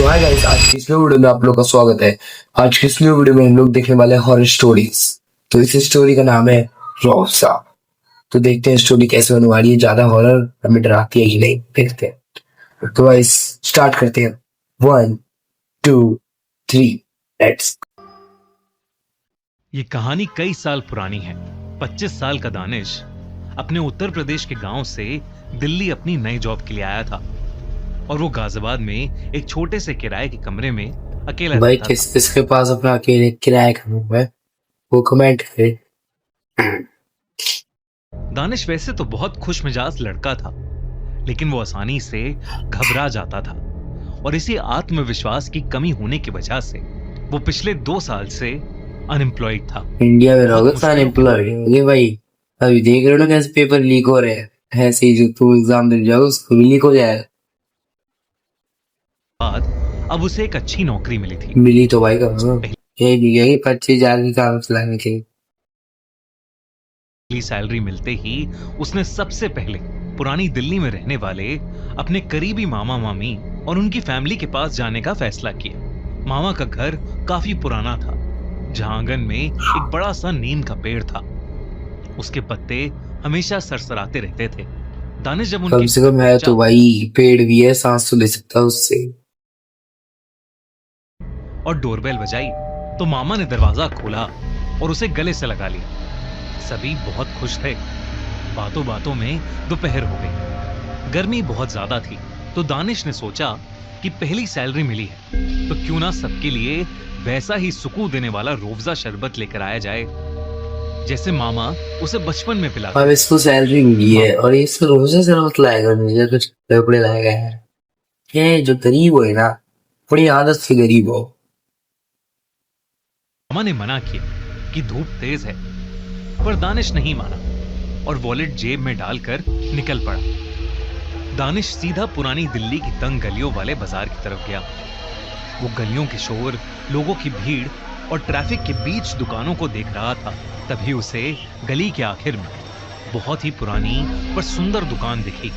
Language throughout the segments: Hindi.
तो हाय गाइस, आज की इस वीडियो में आप लोग का स्वागत है। आज की इस वीडियो में हम लोग देखने वाले हैं हॉरर स्टोरीज। तो इस स्टोरी का नाम है रॉबसा। तो देखते हैं स्टोरी कैसे होने वाली है, ज्यादा हॉरर हमें डराती है कि नहीं, देखते हैं। तो गाइस स्टार्ट करते हैं। 1 2 3 लेट्स। ये कहानी कई साल पुरानी है। 25 साल का दानिश अपने उत्तर प्रदेश के गांव से दिल्ली अपनी नई जॉब के लिए आया था और वो गाजियाबाद में एक छोटे से किराए के कमरे में अकेला भाई रहता था। किसके पास अपना अकेले किराए का रूम है वो कमेंट करे। दानिश वैसे तो बहुत खुश मिजाज लड़का था, लेकिन वो आसानी से घबरा जाता था और इसी आत्मविश्वास की कमी होने की वजह से वो पिछले 2 साल से अनएम्प्लॉयड था। इंडिया में बहुत रहोगे मुश्किलों के अनएम्प्लॉयड होगे भाई। अभी देख रहे हो ना कैसे पेपर लीक हो रहे हैं, ऐसे ही जो तू एग्जाम दे जाओ उसको भी लीक हो जाएगा। बाद अब उसे एक अच्छी नौकरी मिली थी। मिली तो भाई कम से कम यही भी है कि 25,000 की काम चलाने के लिए। पहली सैलरी मिलते ही उसने सबसे पहले पुरानी दिल्ली में रहने वाले अपने करीबी मामा मामी और उनकी फैमिली के पास जाने का फैसला किया। मामा का घर काफी पुराना था, जहां आंगन में एक बड़ा सा नीम का पेड़ था। उसके पत्ते हमेशा सरसराते रहते थे। दानिश जब कम उनके से कम है तो भाई पेड़ भी है, सांस तो ले सकता है उससे। और डोरबेल बजाई तो मामा ने दरवाजा खोला और उसे गले से लगा लिया। सभी बहुत खुश थे। बातों बातों में दोपहर हो गई। गर्मी बहुत ज्यादा थी, तो दानिश ने सोचा कि पहली सैलरी मिली है तो क्यों ना सबके लिए वैसा ही सुकून देने वाला रूअफ़ज़ा शरबत लेकर आया जाए जैसे मामा उसे बचपन में पिलाते अब थे। इसको सैलरी मिली है और इसको रोजे से मत लाएगा, मुझे कुछ कपड़े लाएगा यार। ये जो गरीब हो ना, बड़ी आदत से गरीब हो। मामा ने मना किया कि धूप तेज है, पर दानिश नहीं माना और वॉलेट जेब में डालकर निकल पड़ा। दानिश सीधा पुरानी दिल्ली की तंग गलियों वाले बाजार की तरफ गया। वो गलियों के शोर, लोगों की भीड़ और ट्रैफिक के बीच दुकानों को देख रहा था। तभी उसे गली के आखिर में बहुत ही पुरानी पर सुंदर दुकान दिखी।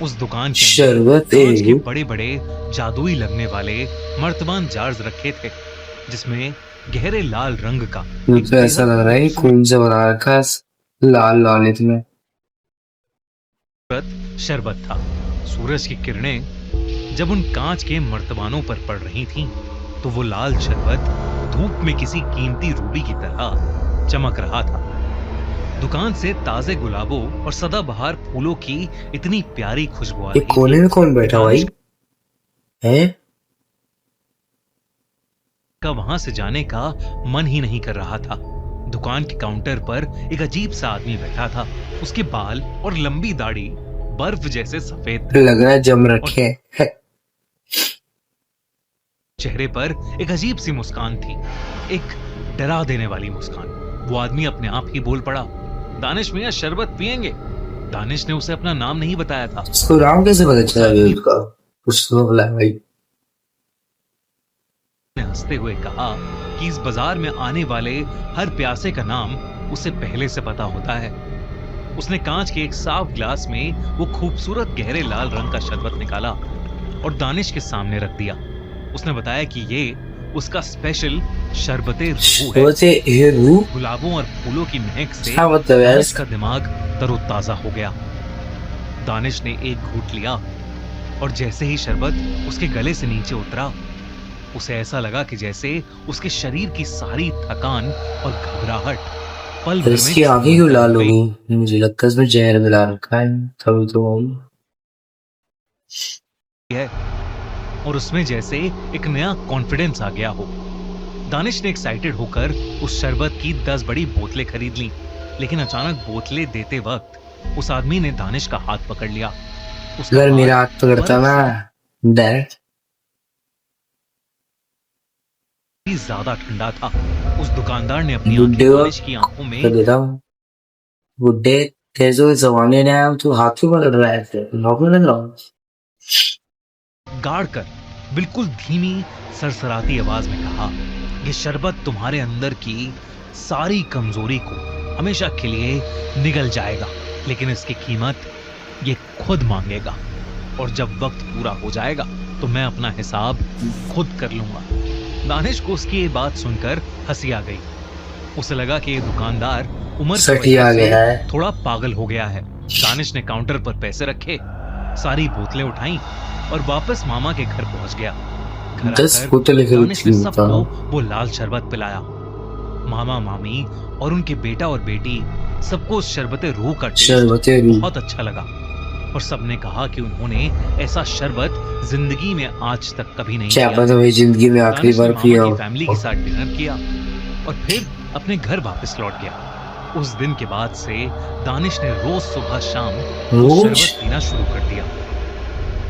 उस दुकान के अंदर शरबत कांच के बड़े-बड़े जादुई लगने वाले मर्तबान जार्स रखे थे, जिसमें गहरे लाल रंग का मुझे ऐसा लग रहा है कि खून से बना रखा है, लाल लाल इसमें शरबत था। सूरज की किरणें जब उन कांच के मर्तबानों पर पड़ रही थीं, तो वो लाल शरबत धूप में किसी कीमती रूबी की तरह चमक रहा था। दुकान से ताजे गुलाबों और सदाबहार फूलों की इतनी प्यारी खुशबू आ ये रही कोने थी में कौन बैठा भाई है? का वहां से जाने का मन ही नहीं कर रहा था। दुकान के काउंटर पर एक अजीब सा आदमी बैठा था। उसके बाल और लंबी दाढ़ी बर्फ जैसे सफेद थे। लग रहा है जम रखे है। चेहरे पर एक अजीब सी मुस्कान थी, एक डरा देने वाली मुस्कान। वो आदमी अपने आप ही बोल पड़ा, दानिश मियां शरबत पिएंगे? दानिश ने उसे अपना नाम नहीं बताया था। उसको नाम कैसे पता चला उसका? कुछ तो बोला भाई। ने हंसते हुए कहा कि इस बाजार में आने वाले हर प्यासे का नाम उसे पहले से पता होता है। उसने कांच के एक साफ ग्लास में वो खूबसूरत गहरे लाल रंग का शरबत निकाला और दानिश के सामने रख दिया। उसने बताया कि ये उसका स्पेशल शरबते रूह है। गुलाबों और फूलों की महक से दानिश का दिमाग तरोताजा हो गया। दानिश ने एक घूंट लिया और जैसे ही शरबत उसके गले से नीचे उतरा, उसे ऐसा लगा कि जैसे उसके शरीर की सारी थकान और घबराहट पल भर में इसकी आंखें क्यों लाल हो गई? मुझे लगता है इसमें जहर मिला रखा है तभी तो है और उसमें जैसे एक नया कॉन्फिडेंस आ गया हो। दानिश ने एक्साइटेड होकर उस शरबत की 10 बड़ी बोतलें खरीद लीं, लेकिन अचानक बोतलें देते वक्त उस आदमी ने दानिश का हाथ पकड़ लिया। अगर मेरा हाथ पकड़ता ना डायरेक्ट ज्यादा ठंडा था। उस दुकानदार ने अपनी आंखें दानिश की आंखों में बुड्ढे तेजो जमाने ने तो हाथ क्यों पकड़ रहा है? नौकर लग रहा गाड़ कर बिल्कुल धीमी सरसराती आवाज में कहा, ये शरबत तुम्हारे अंदर की सारी कमजोरी को हमेशा के लिए निगल जाएगा, लेकिन इसकी कीमत ये खुद मांगेगा। और जब वक्त पूरा हो जाएगा तो मैं अपना हिसाब खुद कर लूंगा। दानिश को उसकी ये बात सुनकर हंसी आ गई। उसे लगा कि ये दुकानदार उम्र की सठी वजह आ से गया है। थोड़ा पागल हो गया है। दानिश ने काउंटर पर पैसे रखे, सारी बोतलें उठाई और वापस मामा के घर पहुंच गया। घर 10 आकर बोतलें दानिश ने खरीदी सबको था। वो लाल शरबत पिलाया। मामा मामी और उनके बेटा और बेटी सबको उस शरबत रूह का टेस्ट शरबते रूह। बहुत अच्छा लगा और सबने कहा कि उन्होंने ऐसा शरबत जिंदगी में आज तक कभी नहीं क्या पिया पता था। मैं जिंदगी में आखिरी दानिश ने बार मामा पिया की हूँ। फैमिली के साथ डिनर किया और फिर अपने घर वापस लौट गया। उस दिन के बाद से दानिश ने रोज सुबह शाम वो रोज शरबत पीना शुरू कर दिया।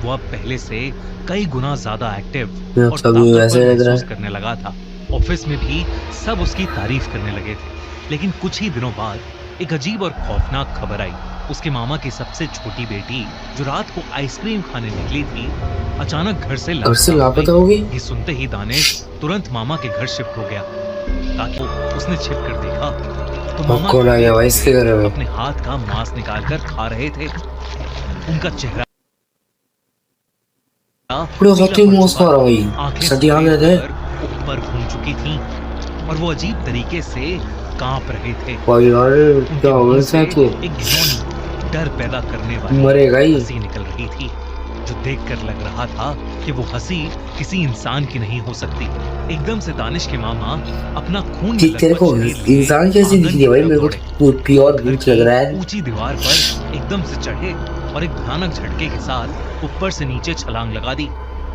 वो अब पहले से कई गुना ज्यादा एक्टिव और तभी वैसे ताकतवर लग रहा महसूस है। करने लगा था। ऑफिस में भी सब उसकी तारीफ करने लगे थे। लेकिन कुछ ही दिनों बाद एक अजीब और खौफनाक खबर आई। उसके मामा की सबसे छोटी बेटी जो रात को आइसक्रीम खाने निकली थी, अचानक घर से घर से लापता हो लापता गई। हो गई। ये सुनते ही दानिश तुरंत मामा के घर शिफ्ट हो गया। ताकि उसने छिप कर देखा तो और मामा कौन आ गया भाई धीरे-धीरे इसके घर में। अपने हाथ का मांस निकालकर खा रहे थे। उनका चेहरा पूरे पीला हाथी पड़ मोस चुका खा रहा था, भाई। आंखें सटी आ सफेद गए थे। होकर ऊपर घूम चुकी थीं और वो अजीब तरीके से कांप रहे थे। भाई यार उनके क्या हो मुंह गया से साथ को। एक घिनौनी, डर पैदा करने वाली मरेगा ही। हंसी निकल रही थी, जो देखकर लग रहा था कि वो हंसी किसी इंसान की नहीं हो सकती। एकदम से दानिश के मामा अपना खून में कि तेरे लथपथ को शरीर लिए इंसान कैसे दिख आंगन रही की है भाई, तरफ मेरे को दौड़े। तो प्योर घर भूत की लग रहा है। ऊंची दीवार पर एकदम से चढ़े और एक भयानक झटके के साथ ऊपर से नीचे छलांग लगा दी।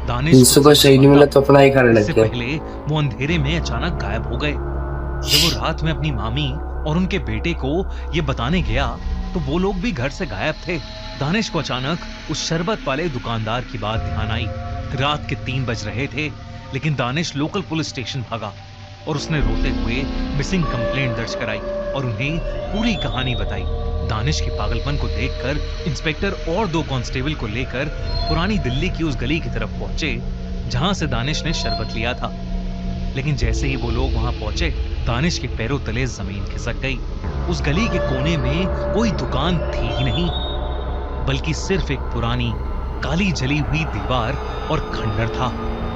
दानिश खुद सुबह से शहीद बचवाता मिला तो हुआ अपना ही खाने इससे लग गया। पहले वो अंधेरे में अचानक गायब हो गए। जब वो रात में अपनी मामी और उनके बेटे को ये बताने गया तो वो लोग भी घर से गायब थे। दानिश को अचानक उस शरबत वाले दुकानदार की बात ध्यान आई। रात के 3 बज रहे थे, लेकिन दानिश लोकल पुलिस स्टेशन भागा और उसने रोते हुए मिसिंग कंप्लेंट दर्ज कराई और उन्हें पूरी कहानी बताई। दानिश के पागलपन को देखकर इंस्पेक्टर और 2 कांस्टेबल को लेकर पुरानी दिल्ली की उस गली की तरफ पहुंचे जहां से दानिश ने शरबत लिया था। लेकिन जैसे ही वो लोग वहां पहुंचे, दानिश के पैरों तले जमीन खिसक गई। उस गली के कोने में कोई दुकान थी ही नहीं, बल्कि सिर्फ एक पुरानी काली जली हुई दीवार और खंडर था।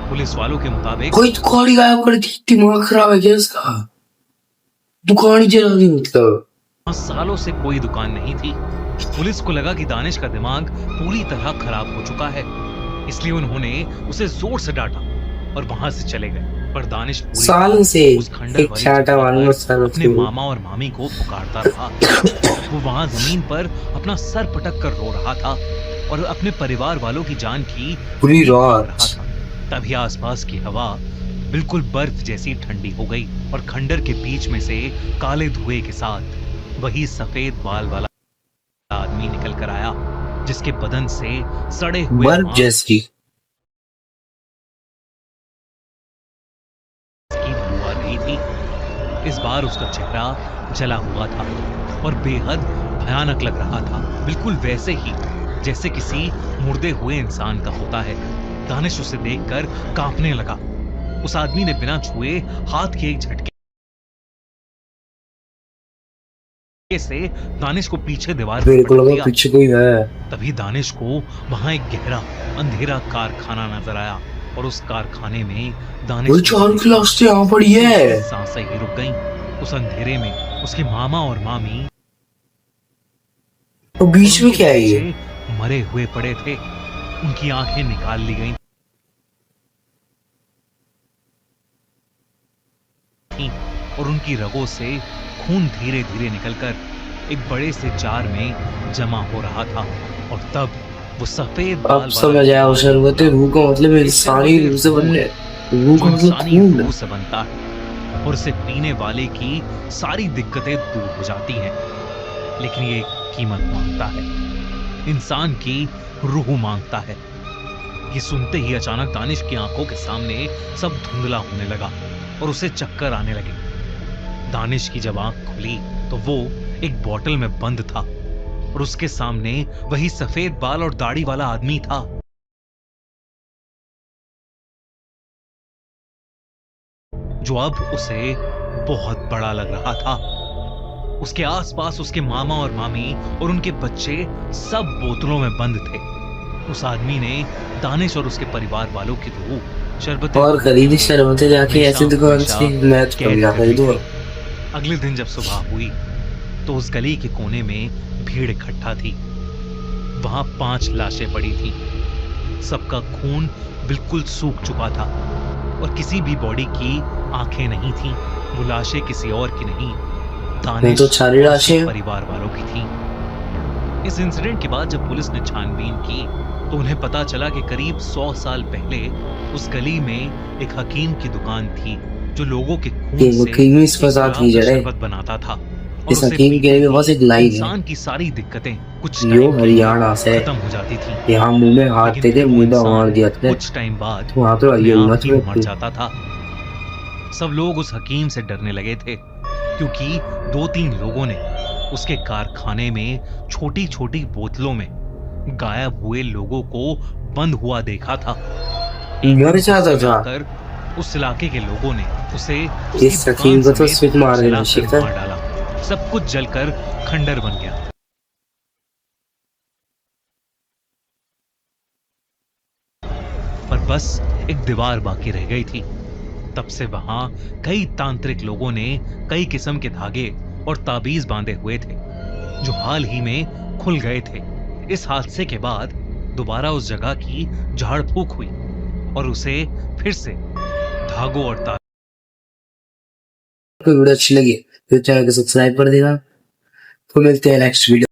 पुलिस वालों के मुताबिक कोई दुकान ही गायब कर दी। दिमाग खराब है क्या इसका। दुकान ही जला दी मतलब। वहां सालों से कोई दुकान नहीं थी। पुलिस को लगा कि दानिश का दिमाग पूरी तरह खराब हो चुका है, इसलिए उन्होंने उसे जोर से डांटा और वहां से चले गए। पर दानिश पूरी साल रात से उस खंडर एक वाली चाटा जगह मारूंगा पर साल अपने से। मामा और मामी को पुकारता रहा। वो वहां जमीन पर अपना सर पटक कर रो रहा था और अपने परिवार वालों की जान की पूरी उम्मीद मांग रात। रहा था। तभी आसपास की हवा बिल्कुल बर्फ जैसी ठंडी हो गई और खंडर के बीच में से काले धुएं के साथ वही सफेद बाल वाला आदमी निकल कर आया, जिसके बदन से सड़े हुए बर्फ मांस जैसी। की बू आ रही थी। इस बार उसका चेहरा जला हुआ था और बेहद भयानक लग रहा था, बिल्कुल वैसे ही जैसे किसी मुर्दे हुए इंसान का होता है। दानिश उसे देखकर कांपने लगा। उस आदमी ने बिना छुए हाथ के एक झटके से दानिश को पीछे दीवार पर मेरे को पटक लगा दिया। पीछे कोई है। तभी दानिश को वहां एक गहरा अंधेरा कारखाना नजर आया और उस कारखाने में दानिश वो ने चार देखा क्लास से यहाँ पड़ी कि है। उसकी सांसें ही रुक गईं। उस अंधेरे में उसके मामा और मामी और बीच और में उनके क्या है ये। बच्चे मरे हुए पड़े थे। उनकी आंखें निकाल ली गईं थीं और उनकी रगों से खून धीरे धीरे निकलकर एक बड़े से जार में जमा हो रहा था। और तब वो सफेद अब बाल वाला समझ आया। वो शरबत रूह का मतलब इंसानी रूह से बनने। रूह जो का मतलब इंसानी खून। रूह से बनता है और उसे पीने वाले की सारी दिक्कतें दूर हो जाती हैं। लेकिन ये एक कीमत मांगता है, इंसान की रूह मांगता है। ये सुनते ही अचानक दानिश की आंखों के सामने सब धुंधला होने लगा और उसे चक्कर आने लगे। दानिश की जब आंख खुली तो वो एक बोतल में बंद था और उसके सामने वही सफेद बाल और दाढ़ी वाला आदमी था। जो अब उसे बहुत बड़ा लग रहा था। उसके आसपास उसके मामा और मामी और उनके बच्चे सब बोतलों में बंद थे। उस आदमी ने दानिश और उसके परिवार वालों की रूह शरबत और खरीदी शरबतें जाके ऐसी दुकान से मैं तो कभी ना खरीदूंगा। अगले दिन जब सुबह हुई तो उस गली के कोने में भीड़ इकट्ठा थी। वहां 5 लाशें पड़ी थीं। सबका खून बिल्कुल सूख चुका था और किसी भी बॉडी की आंखें नहीं थीं। वो लाशें किसी और की नहीं, मैं दानिश तो सारी और उसके लाशें परिवार वालों की थीं। इस इंसिडेंट के बाद जब पुलिस ने छानबीन की तो उन्हें पता चला कि करीब 100 साल पहले उस गली में एक हकीम की दुकान थी जो लोगों के खून कि से वकील में इस एक फसाद गुलाब की का जड़ है। शरबत बनाता था और इस उसे हकीम के पीते लिए बस ही एक लाइन है, इंसान की सारी दिक्कतें कुछ यो टाइम के लिए हरियाणा से खत्म हो जाती थी। यहाँ मुंह में हाथ लेकिन दे फिर दे, वो मुद्दा मार इंसान दिया था कुछ टाइम बाद तो वहां तो अपने आइए ना आप ही तुम्हें मर जाता था। सब लोग उस हकीम से डरने लगे थे क्योंकि 2-3 लोगों ने उसके कारखाने में छोटी-छोटी बोतलों में गायब हुए लोगों को बंद हुआ देखा था। एक मर दिन जाता गुस्से में था। आकर उस इलाके के लोगों ने उसे उसकी इस दुकान हकीम को तो समेत सिर्फ मार देना जलाकर चाहिए था। मार डाला। सब कुछ जलकर खंडर बन गया। पर बस एक दीवार बाकी रह गई थी। तब से वहां कई तांत्रिक लोगों ने कई किस्म के धागे और ताबीज बांधे हुए थे जो हाल ही में खुल गए थे। इस हादसे के बाद दोबारा उस जगह की झाड़ फूक हुई और उसे फिर से धागों और आपको वीडियो अच्छी लगी तो चैनल को सब्सक्राइब कर देना। तो मिलते हैं नेक्स्ट वीडियो।